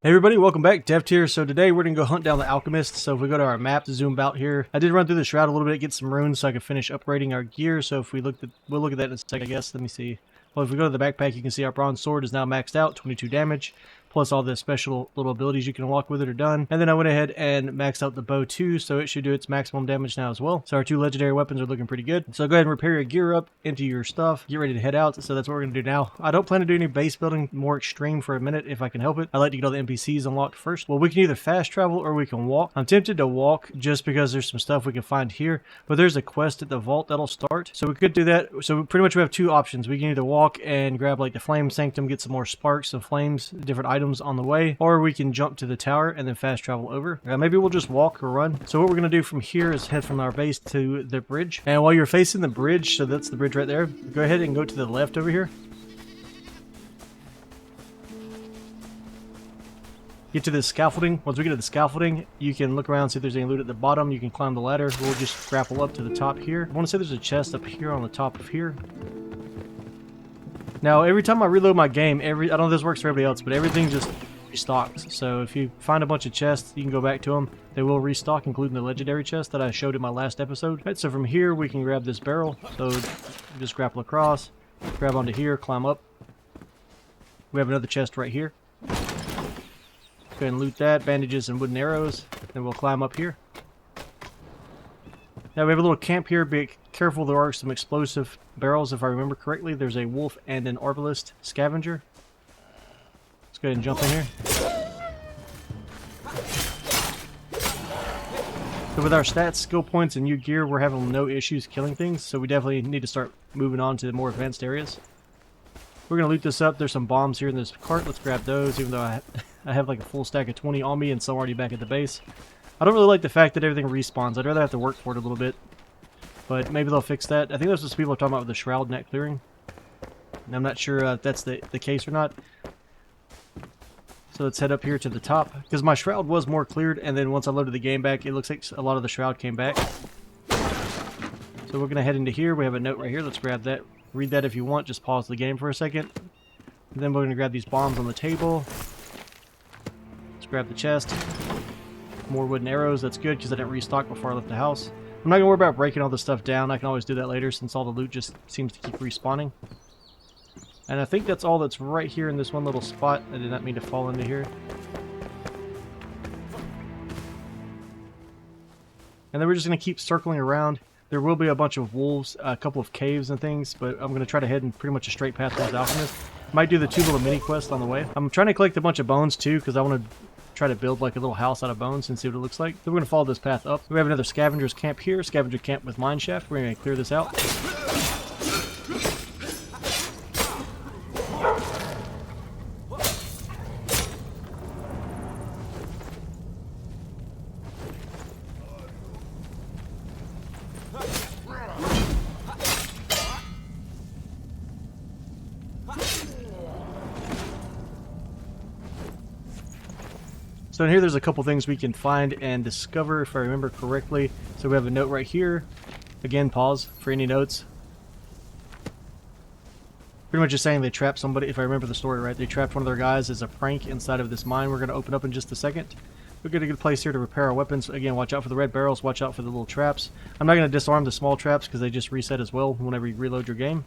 Hey everybody, welcome back. Deft here. So today we're going to go hunt down the Alchemist. So if we go to our map to zoom out here, I did run through the Shroud a little bit, get some runes so I could finish upgrading our gear. So if we we'll look at that in a second, I guess. Let me see. Well, if we go to the backpack, you can see our bronze sword is now maxed out, 22 damage. Plus all the special little abilities you can unlock with it are done. And then I went ahead and maxed out the bow too, so it should do its maximum damage now as well. So our two legendary weapons are looking pretty good. So go ahead and repair your gear up into your stuff. Get ready to head out. So that's what we're going to do now. I don't plan to do any base building more extreme for a minute if I can help it. I like to get all the NPCs unlocked first. Well, we can either fast travel or we can walk. I'm tempted to walk just because there's some stuff we can find here. But there's a quest at the vault that'll start. So we could do that. So pretty much we have two options. We can either walk and grab like the Flame Sanctum, get some more sparks and flames, different items on the way. Or we can jump to the tower and then fast travel over. Maybe we'll just walk or run. So what we're going to do from here is head from our base to the bridge. And while you're facing the bridge, so that's the bridge right there, go ahead and go to the left over here. Get to the scaffolding. Once we get to the scaffolding, you can look around, see if there's any loot at the bottom. You can climb the ladder. We'll just grapple up to the top here. I want to say there's a chest up here on the top of here. Now, every time I reload my game, I don't know if this works for everybody else, but everything just restocks. So if you find a bunch of chests, you can go back to them. They will restock, including the legendary chest that I showed in my last episode. All right, so from here, we can grab this barrel. So just grapple across, grab onto here, climb up. We have another chest right here. Go ahead and loot that. Bandages and wooden arrows. Then we'll climb up here. Now we have a little camp here. Be careful, there are some explosive barrels if I remember correctly. There's a wolf and an arbalist scavenger. Let's go ahead and jump in here. So with our stats, skill points, and new gear, we're having no issues killing things. So we definitely need to start moving on to the more advanced areas. We're going to loot this up. There's some bombs here in this cart. Let's grab those, even though I have like a full stack of 20 on me and some already back at the base. I don't really like the fact that everything respawns. I'd rather have to work for it a little bit. But maybe they'll fix that. I think that's what people are talking about with the Shroud net clearing. And I'm not sure if that's the case or not. So let's head up here to the top. Because my Shroud was more cleared, and then once I loaded the game back, it looks like a lot of the Shroud came back. So we're going to head into here. We have a note right here. Let's grab that. Read that if you want. Just pause the game for a second. And then we're going to grab these bombs on the table. Let's grab the chest. More wooden arrows. That's good because I didn't restock before I left the house. I'm not going to worry about breaking all this stuff down. I can always do that later since all the loot just seems to keep respawning. And I think that's all that's right here in this one little spot. I did not mean to fall into here. And then we're just going to keep circling around. There will be a bunch of wolves, a couple of caves and things, but I'm going to try to head in pretty much a straight path towards Alchemist. Might do the two little mini quests on the way. I'm trying to collect a bunch of bones too because I want to try to build like a little house out of bones and see what it looks like. So we're going to follow this path up. We have another scavenger's camp here, scavenger camp with mineshaft. We're going to clear this out. So in here there's a couple things we can find and discover if I remember correctly. So we have a note right here. Again, pause for any notes. Pretty much just saying they trapped somebody, if I remember the story right. They trapped one of their guys as a prank inside of this mine we're going to open up in just a second. We've got a good place here to repair our weapons. Again, watch out for the red barrels, watch out for the little traps. I'm not going to disarm the small traps because they just reset as well whenever you reload your game.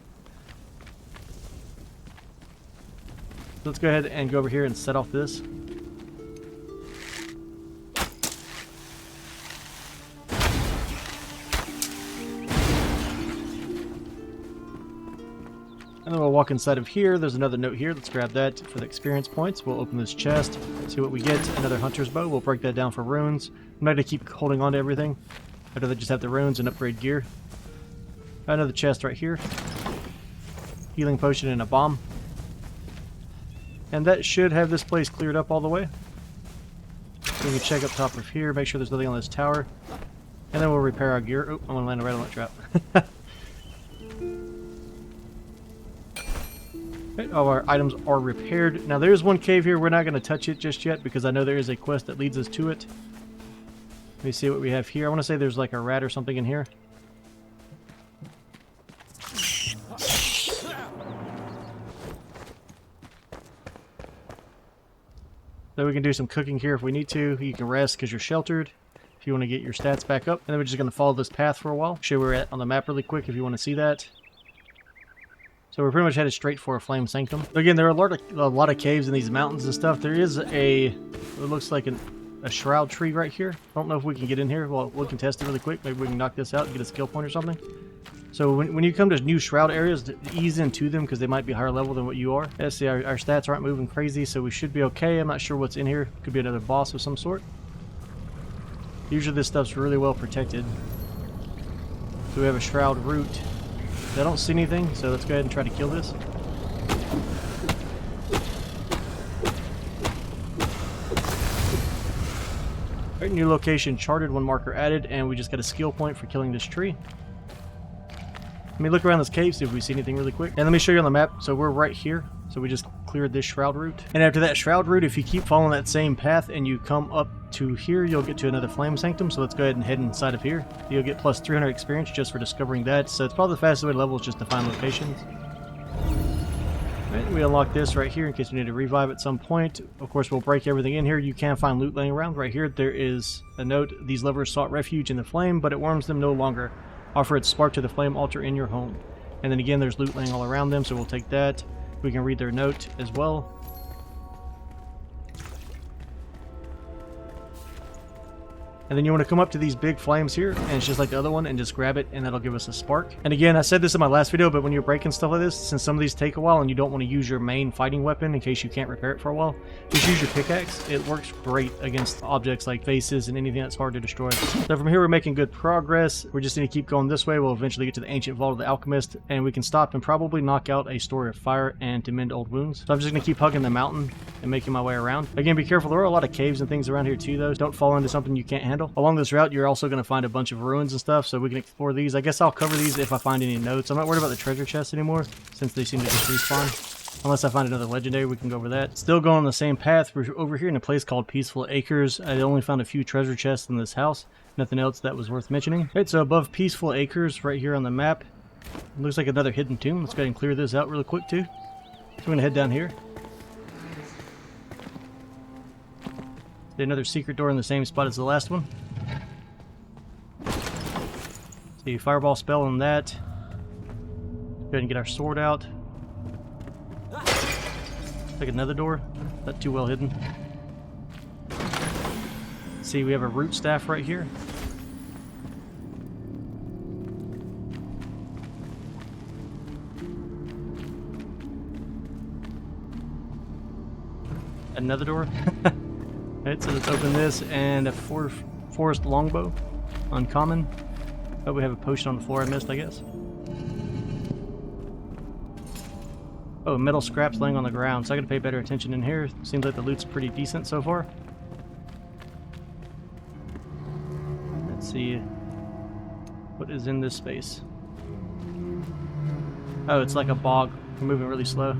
So let's go ahead and go over here and set off this. And then we'll walk inside of here. There's another note here. Let's grab that for the experience points. We'll open this chest, see what we get. Another hunter's bow. We'll break that down for runes. I'm not going to keep holding on to everything. I'd rather just have the runes and upgrade gear. Another chest right here. Healing potion and a bomb. And that should have this place cleared up all the way. So we can check up top of here, make sure there's nothing on this tower. And then we'll repair our gear. Oh, I'm going to land right on that trap. Okay, all our items are repaired. Now there's one cave here. We're not going to touch it just yet because I know there is a quest that leads us to it. Let me see what we have here. I want to say there's like a rat or something in here. Then we can do some cooking here if we need to. You can rest because you're sheltered if you want to get your stats back up. And then we're just going to follow this path for a while. Show where we're at on the map really quick if you want to see that. So we're pretty much headed straight for a flame sanctum. Again, there are a lot of caves in these mountains and stuff. There is it looks like a shroud tree right here. I don't know if we can get in here. Well, we can test it really quick. Maybe we can knock this out and get a skill point or something. So when you come to new shroud areas, ease into them because they might be higher level than what you are. Yeah, see, our stats aren't moving crazy, so we should be okay. I'm not sure what's in here. Could be another boss of some sort. Usually this stuff's really well protected. So we have a shroud root. I don't see anything, so let's go ahead and try to kill this. Alright, new location charted, 1 marker added, and we just got a skill point for killing this tree. Let me look around this cave, see if we see anything really quick. And let me show you on the map. So we're right here. So we just cleared this shroud route. And after that shroud route, if you keep following that same path and you come up to here, you'll get to another flame sanctum. So let's go ahead and head inside of here. You'll get plus 300 experience just for discovering that. So it's probably the fastest way to level is just to find locations. Right, we unlock this right here in case we need to revive at some point. Of course, we'll break everything in here. You can find loot laying around. Right here, there is a note. These lovers sought refuge in the flame, but it warms them no longer. Offer its spark to the flame altar in your home. And then again, there's loot laying all around them, so we'll take that. We can read their note as well. And then you want to come up to these big flames here, and it's just like the other one, and just grab it, and that'll give us a spark. And again, I said this in my last video, but when you're breaking stuff like this, since some of these take a while and you don't want to use your main fighting weapon in case you can't repair it for a while, just use your pickaxe. It works great against objects like faces and anything that's hard to destroy. So from here, we're making good progress. We just need to keep going this way. We'll eventually get to the ancient vault of the Alchemist, and we can stop and probably knock out a story of fire and to mend old wounds. So I'm just going to keep hugging the mountain and making my way around. Again, be careful. There are a lot of caves and things around here too, though. Don't fall into something you can't handle. Along this route, you're also going to find a bunch of ruins and stuff, so we can explore these. I guess I'll cover these if I find any notes. I'm not worried about the treasure chests anymore, since they seem to just respawn. Unless I find another legendary, we can go over that. Still going on the same path. We're over here in a place called Peaceful Acres. I only found a few treasure chests in this house. Nothing else that was worth mentioning. Alright, so above Peaceful Acres, right here on the map, it looks like another hidden tomb. Let's go ahead and clear this out really quick, too. So we're going to head down here. Another secret door in the same spot as the last one. See, fireball spell on that. Go ahead and get our sword out. Like another door. Not too well hidden. See, we have a root staff right here. Another door. Alright, so let's open this, and a forest longbow. Uncommon. Oh, we have a potion on the floor I missed, I guess. Oh, metal scraps laying on the ground, so I gotta pay better attention in here. Seems like the loot's pretty decent so far. Let's see. What is in this space? Oh, it's like a bog. We're moving really slow.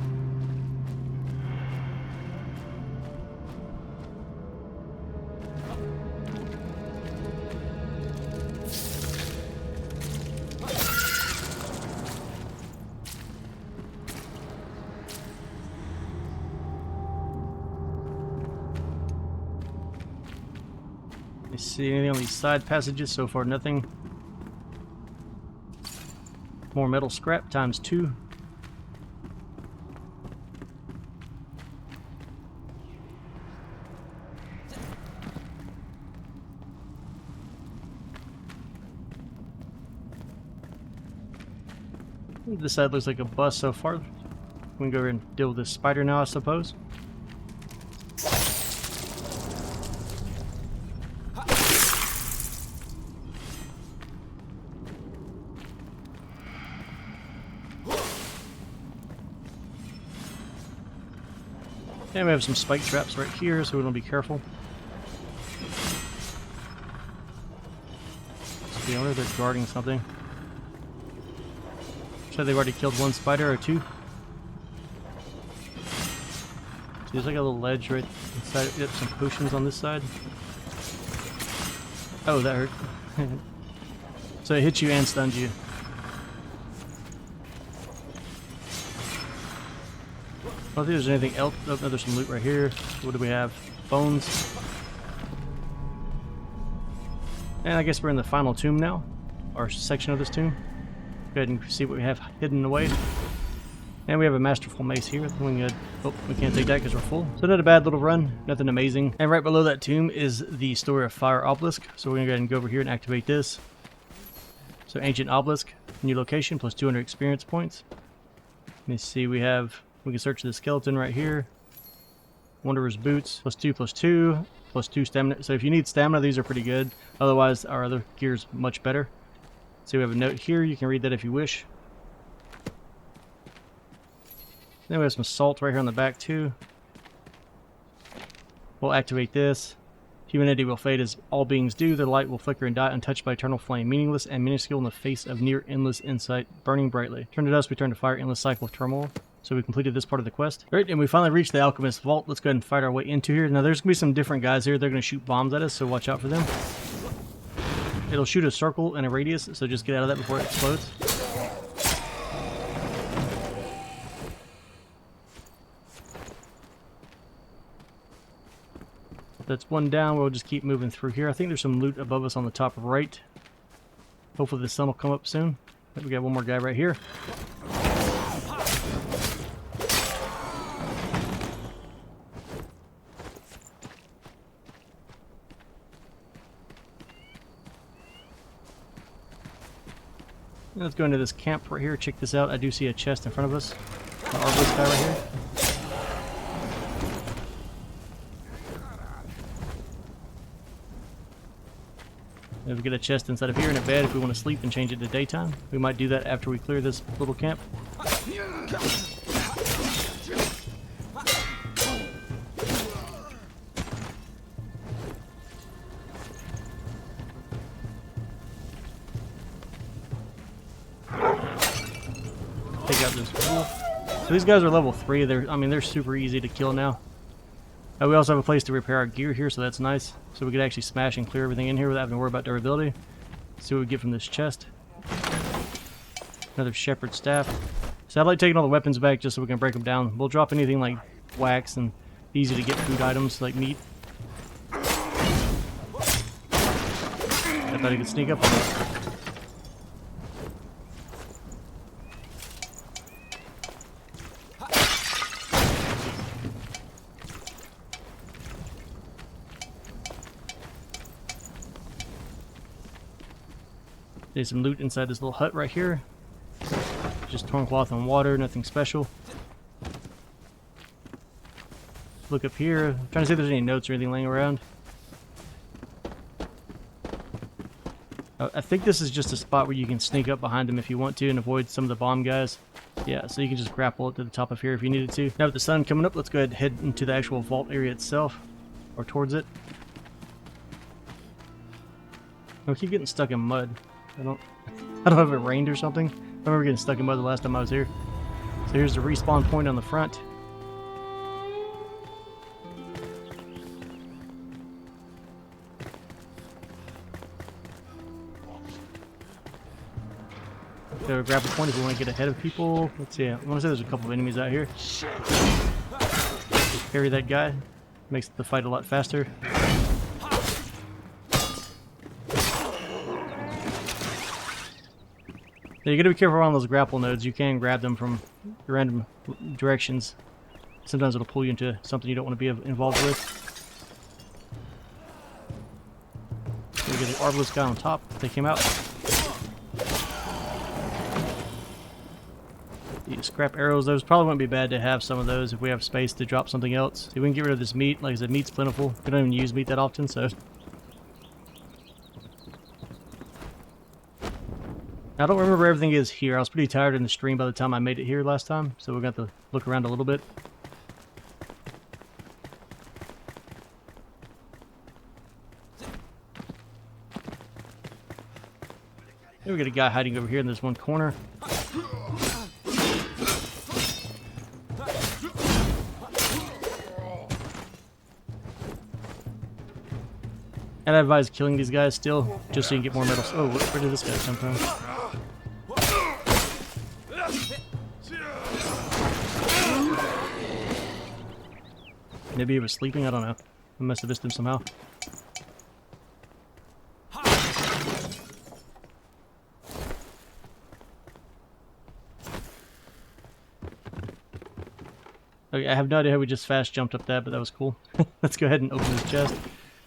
See anything on these side passages? So far, nothing. More metal scrap times 2. This side looks like a bust so far. We can go over and deal with this spider now, I suppose. And we have some spike traps right here, so we want to be careful. So the owner, they're guarding something. So they've already killed 1 spider or 2. So there's like a little ledge right inside. Yep, some potions on this side. Oh, that hurt. So it hits you and stuns you. I don't think there's anything else. Oh, no, there's some loot right here. What do we have? bones. And I guess we're in the final tomb now, or section of this tomb. Go ahead and see what we have hidden away. And we have a masterful mace here. Oh, we can't take that because we're full. So not a bad little run, nothing amazing. And right below that tomb is the Story of Fire obelisk. So we're gonna go ahead and go over here and activate this. So ancient obelisk, new location, plus 200 experience points. Let me see, we can search the skeleton right here. Wanderer's boots, +2, +2 stamina. So if you need stamina, these are pretty good. Otherwise, our other gear is much better. So we have a note here, you can read that if you wish. Then we have some salt right here on the back too. We'll activate this. Humanity will fade as all beings do. Their light will flicker and die untouched by eternal flame. Meaningless and minuscule in the face of near endless insight. Burning brightly. Turn to dust, return to fire. Endless cycle of turmoil. So we completed this part of the quest. Alright, and we finally reached the Alchemist vault. Let's go ahead and fight our way into here. Now there's going to be some different guys here. They're going to shoot bombs at us, so watch out for them. It'll shoot a circle and a radius, so just get out of that before it explodes. That's one down. We'll just keep moving through here. I think there's some loot above us on the top right. Hopefully the sun will come up soon. We got one more guy right here. Let's go into this camp right here. Check this out. I do see a chest in front of us. The arbalist guy right here. If we get a chest inside of here and a bed if we want to sleep and change it to daytime. We might do that after we clear this little camp. Take out this wolf. So these guys are level 3. They're super easy to kill now. We also have a place to repair our gear here, so that's nice. So we could actually smash and clear everything in here without having to worry about durability. Let's see what we get from this chest. Another shepherd's staff. So I like taking all the weapons back just so we can break them down. We'll drop anything like wax and easy to get food items like meat. I thought he could sneak up on us. There's some loot inside this little hut right here. Just torn cloth and water, nothing special. Look up here. I'm trying to see if there's any notes or anything laying around. I think this is just a spot where you can sneak up behind them if you want to and avoid some of the bomb guys. Yeah, so you can just grapple it to the top of here if you needed to. Now with the sun coming up, let's go ahead and head into the actual vault area itself. Or towards it. I keep getting stuck in mud. I don't know if it rained or something. I remember getting stuck in mud the last time I was here. So here's the respawn point on the front. So grab a point if we want to get ahead of people. Let's see. I want to say there's a couple of enemies out here. Just parry that guy. Makes the fight a lot faster. So you gotta be careful around those grapple nodes. You can grab them from random directions. Sometimes it'll pull you into something you don't want to be involved with. So we get the arbalist guy on top. Take him out. You scrap arrows. Those probably wouldn't be bad to have some of those if we have space to drop something else. See, we can get rid of this meat. Like I said, meat's plentiful. We don't even use meat that often, so... I don't remember where everything is here. I was pretty tired in the stream by the time I made it here last time, so we're going to have to look around a little bit. Here we got a guy hiding over here in this one corner. And I advise killing these guys still, just so you can get more medals. Oh, where did this guy come from? Maybe he was sleeping, I don't know. I must have missed him somehow. Okay, I have no idea how we just fast jumped up that, but that was cool. Let's go ahead and open this chest.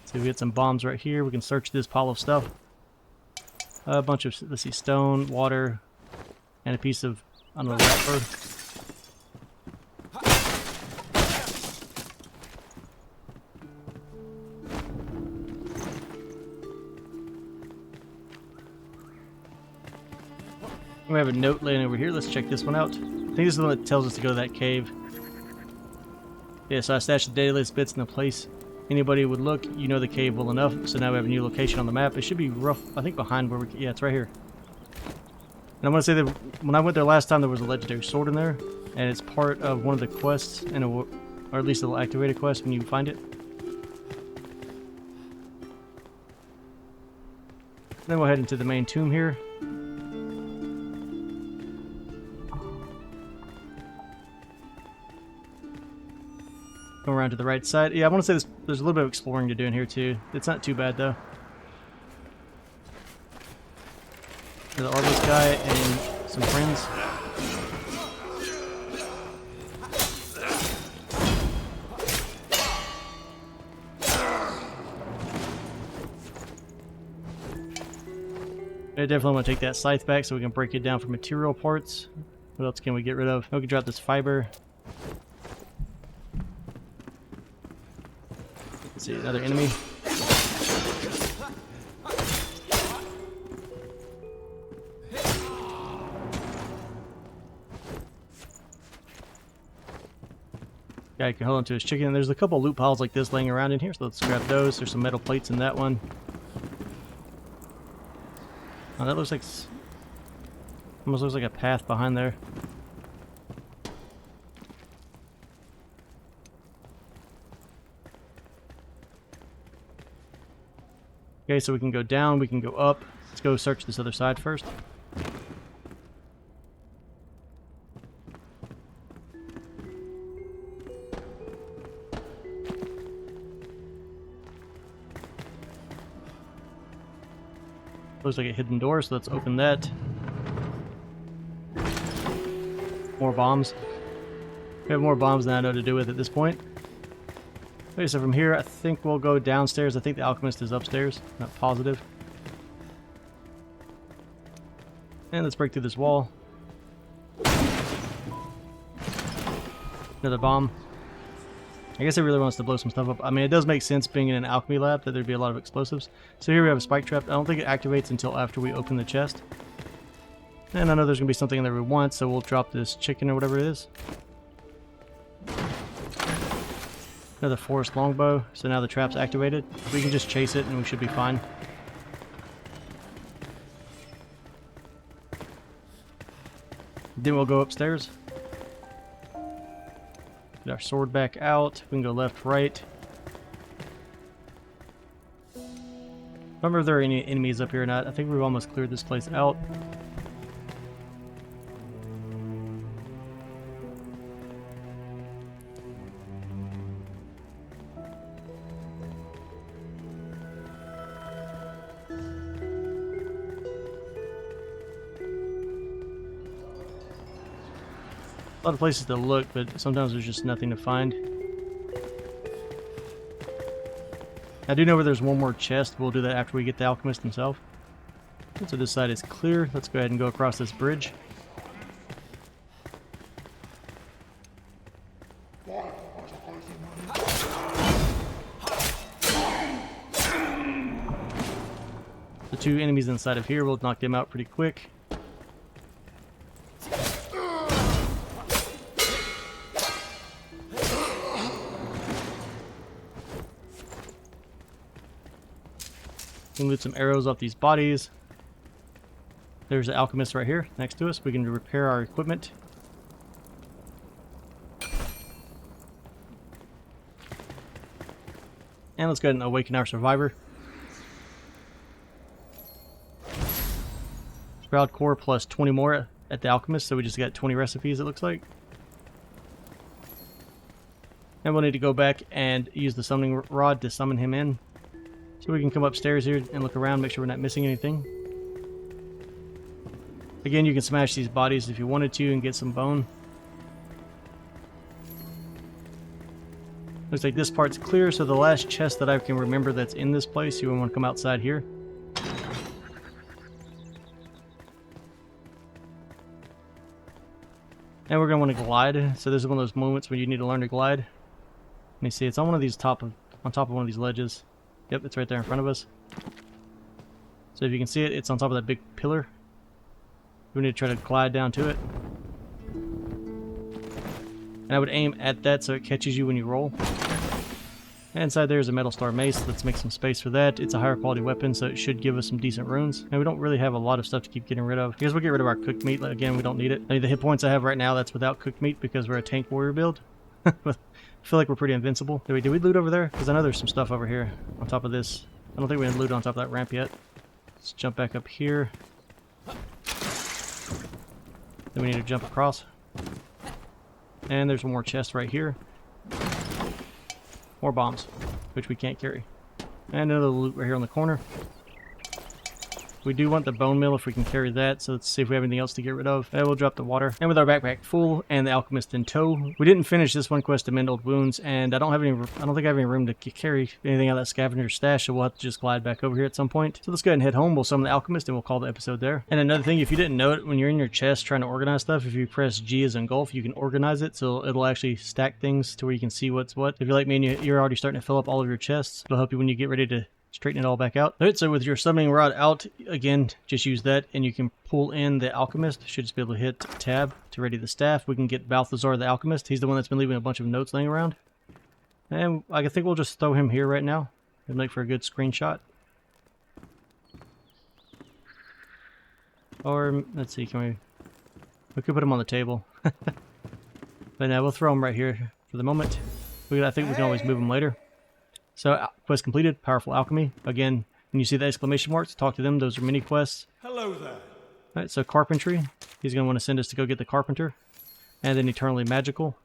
See if we get some bombs right here. We can search this pile of stuff. A bunch of, let's see, stone, water, and a piece of, I don't know, wrapper. We have a note laying over here. Let's check this one out. I think this is the one that tells us to go to that cave. Yeah, so I stashed the daily list bits in the place anybody would look. You know the cave well enough, so now we have a new location on the map. It should be rough, I think, behind where we... Yeah, it's right here. And I'm going to say that when I went there last time, there was a legendary sword in there, and it's part of one of the quests, or at least it'll activate a quest when you find it. Then we'll head into the main tomb here. Go around to the right side. Yeah, I want to say there's a little bit of exploring to do in here too. It's not too bad though. There's the Arbalist guy and some friends. I definitely want to take that scythe back so we can break it down for material parts. What else can we get rid of? We can drop this fiber. Let's see, another enemy. Guy can hold on to his chicken. There's a couple loot piles like this laying around in here, so let's grab those. There's some metal plates in that one. Oh, that looks like... almost looks like a path behind there. Okay, so we can go down, we can go up. Let's go search this other side first. Looks like a hidden door, so let's open that. More bombs. We have more bombs than I know to do with at this point. Okay, so from here, I think we'll go downstairs. I think the Alchemist is upstairs. Not positive. And let's break through this wall. Another bomb. I guess it really wants to blow some stuff up. I mean, it does make sense being in an alchemy lab that there'd be a lot of explosives. So here we have a spike trap. I don't think it activates until after we open the chest. And I know there's going to be something in there we want, so we'll drop this chicken or whatever it is. Another forest longbow. So now the trap's activated. We can just chase it and we should be fine. Then we'll go upstairs. Get our sword back out. We can go left, right. I don't remember if there are any enemies up here or not. I think we've almost cleared this place out. A lot of places to look, but sometimes there's just nothing to find. I do know where there's one more chest. We'll do that after we get the Alchemist himself. So this side is clear. Let's go ahead and go across this bridge. The two enemies inside of here, we'll knock them out pretty quick. We can loot some arrows off these bodies. There's the Alchemist right here next to us. We can repair our equipment. And let's go ahead and awaken our survivor. Sprout core plus 20 more at the Alchemist, so we just got 20 recipes, it looks like. And we'll need to go back and use the summoning rod to summon him in. So we can come upstairs here and look around, make sure we're not missing anything. Again, you can smash these bodies if you wanted to and get some bone. Looks like this part's clear, so the last chest that I can remember that's in this place, you want to come outside here. And we're going to want to glide, so this is one of those moments when you need to learn to glide. Let me see, it's on one of these on top of one of these ledges. Yep, it's right there in front of us. So if you can see it, it's on top of that big pillar. We need to try to glide down to it. And I would aim at that so it catches you when you roll. And inside there is a metal star mace. Let's make some space for that. It's a higher quality weapon, so it should give us some decent runes. And we don't really have a lot of stuff to keep getting rid of. I guess we'll get rid of our cooked meat. Again, we don't need it. The hit points I have right now, that's without cooked meat because we're a tank warrior build. I feel like we're pretty invincible. Did we loot over there? Because I know there's some stuff over here on top of this. I don't think we had loot on top of that ramp yet. Let's jump back up here. Then we need to jump across. And there's one more chest right here. More bombs, which we can't carry. And another loot right here on the corner. We do want the bone meal if we can carry that, so let's see if we have anything else to get rid of. And we'll drop the water. And with our backpack full and the alchemist in tow, we didn't finish this one quest to mend old wounds, and I don't think I have any room to carry anything out of that scavenger stash, so we'll have to just glide back over here at some point. So let's go ahead and head home. We'll summon the alchemist and we'll call the episode there. And another thing, if you didn't know it, when you're in your chest trying to organize stuff, if you press G as engulf, you can organize it, so it'll actually stack things to where you can see what's what. If you're like me and you're already starting to fill up all of your chests, it'll help you when you get ready to straighten it all back out. Alright, so with your summoning rod out, again, just use that and you can pull in the alchemist. Should just be able to hit tab to ready the staff. We can get Balthazar the alchemist. He's the one that's been leaving a bunch of notes laying around. And I think we'll just throw him here right now. It'll make for a good screenshot. Or, let's see, we could put him on the table. But now we'll throw him right here for the moment. I think we can always move him later. So, quest completed, powerful alchemy. Again, when you see the exclamation marks, talk to them. Those are mini quests. Hello there. Alright, so carpentry. He's going to want to send us to go get the carpenter. And then eternally magical.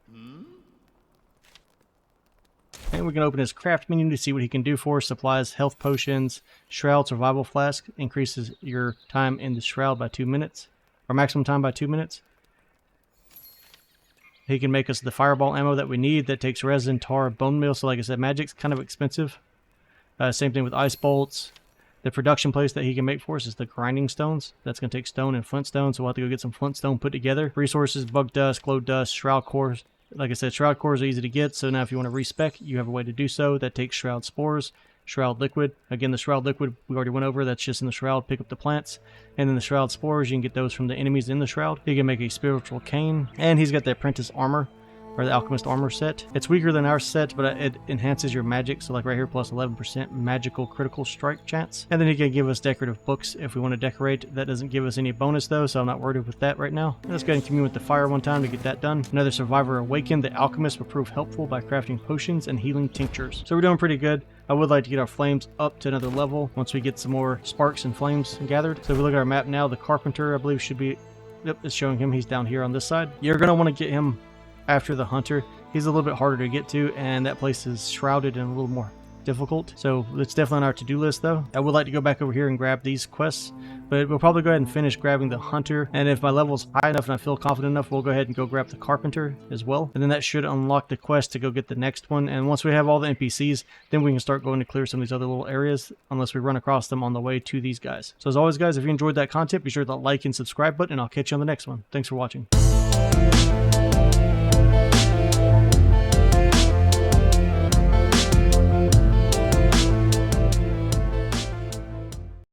And we can open his craft menu to see what he can do for us. Supplies, health potions, shroud, survival flask. Increases your time in the shroud by 2 minutes. Or maximum time by 2 minutes. He can make us the fireball ammo that we need. That takes resin, tar, bone meal. So like I said, magic's kind of expensive. Same thing with ice bolts. The production place that he can make for us is the grinding stones. That's going to take stone and flint stone. So we'll have to go get some flint stone put together. Resources, bug dust, glow dust, shroud cores. Like I said, shroud cores are easy to get. So now if you want to respec, you have a way to do so. That takes shroud spores. Shroud liquid. Again, the shroud liquid we already went over. That's just in the shroud. Pick up the plants. And then the shroud spores, you can get those from the enemies in the shroud. You can make a spiritual cane. And he's got the apprentice armor, or the alchemist armor set. It's weaker than our set, but it enhances your magic. So like right here, plus 11% magical critical strike chance. And then he can give us decorative books if we want to decorate. That doesn't give us any bonus though, so I'm not worried with that right now. Let's go ahead and commune with the fire one time to get that done. Another survivor awakened. The alchemist will prove helpful by crafting potions and healing tinctures. So we're doing pretty good. I would like to get our flames up to another level once we get some more sparks and flames gathered. So if we look at our map now, the carpenter, I believe, should be... Yep, it's showing him. He's down here on this side. You're going to want to get him after the hunter. He's a little bit harder to get to, and that place is shrouded and a little more difficult. So it's definitely on our to-do list, though. I would like to go back over here and grab these quests, but we'll probably go ahead and finish grabbing the hunter. And if my level's high enough and I feel confident enough, we'll go ahead and go grab the carpenter as well. And then that should unlock the quest to go get the next one. And once we have all the NPCs, then we can start going to clear some of these other little areas, unless we run across them on the way to these guys. So as always, guys, if you enjoyed that content, be sure to like and subscribe button, and I'll catch you on the next one. Thanks for watching.